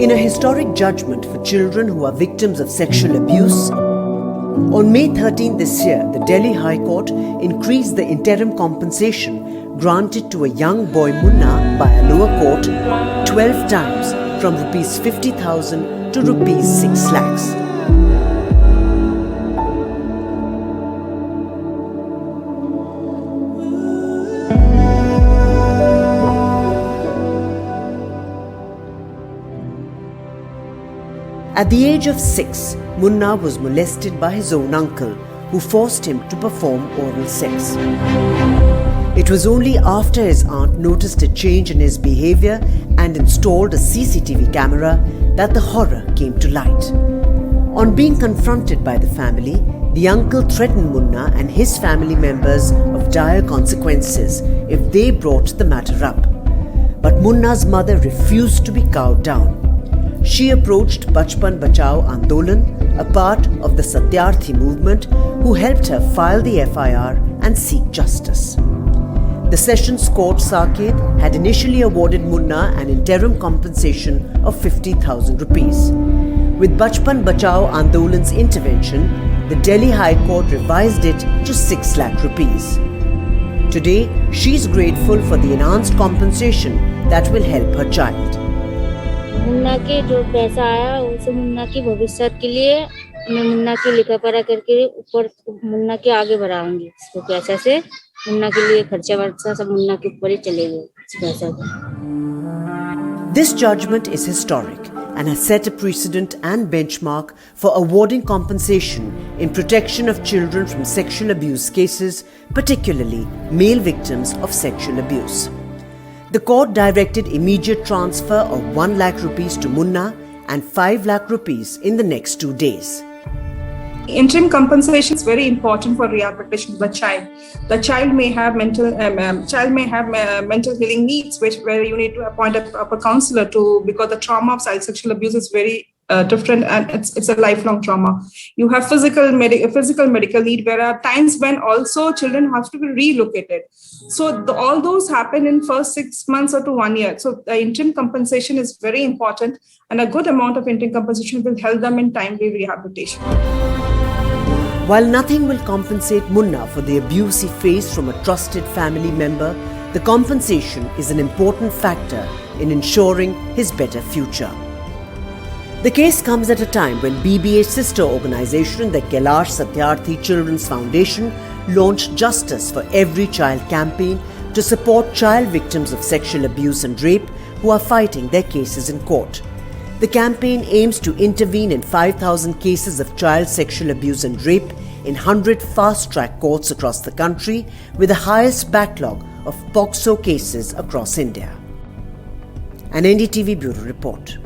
In a historic judgment for children who are victims of sexual abuse, on May 13 this year, the Delhi High Court increased the interim compensation granted to a young boy Munna by a lower court 12 times from Rs 50,000 to Rs 6 lakhs. At the age of 6, Munna was molested by his own uncle, who forced him to perform oral sex. It was only after his aunt noticed a change in his behavior and installed a CCTV camera that the horror came to light. On being confronted by the family, the uncle threatened Munna and his family members of dire consequences if they brought the matter up. But Munna's mother refused to be cowed down. She approached Bachpan Bachao Andolan, a part of the Satyarthi movement, who helped her file the FIR and seek justice. The Sessions Court Saket had initially awarded Munna an interim compensation of 50,000 rupees. With Bachpan Bachao Andolan's intervention, the Delhi High Court revised it to 6 lakh rupees. Today, she is grateful for the enhanced compensation that will help her child. Munna के जो पैसा आया उसे मुन्ना की भविष्य के लिए मैं मुन्ना की लिखा पढ़ा करके ऊपर मुन्ना के आगे बढ़ाऊंगी। इसको पैसा से मुन्ना के लिए खर्चा वर्चा सब मुन्ना के ऊपर ही चलेगा इस पैसा का। This judgment is historic and has set a precedent and benchmark for awarding compensation in protection of children from sexual abuse cases, particularly male victims of sexual abuse. The court directed immediate transfer of 1 lakh rupees to Munna and 5 lakh rupees in the next 2 days. Interim compensation is very important for rehabilitation of the child. The child may have mental healing needs, where you need to appoint a proper counselor because the trauma of child sexual abuse is very different and it's a lifelong trauma. You have physical medical need, where are times when also children have to be relocated. So all those happen in first 6 months or to 1 year. So the interim compensation is very important, and a good amount of interim compensation will help them in timely rehabilitation. While nothing will compensate Munna for the abuse he faced from a trusted family member, the compensation is an important factor in ensuring his better future. The case comes at a time when BBA's sister organization, the Kailash Satyarthi Children's Foundation, launched Justice for Every Child campaign to support child victims of sexual abuse and rape who are fighting their cases in court. The campaign aims to intervene in 5,000 cases of child sexual abuse and rape in 100 fast-track courts across the country, with the highest backlog of POCSO cases across India. An NDTV Bureau Report.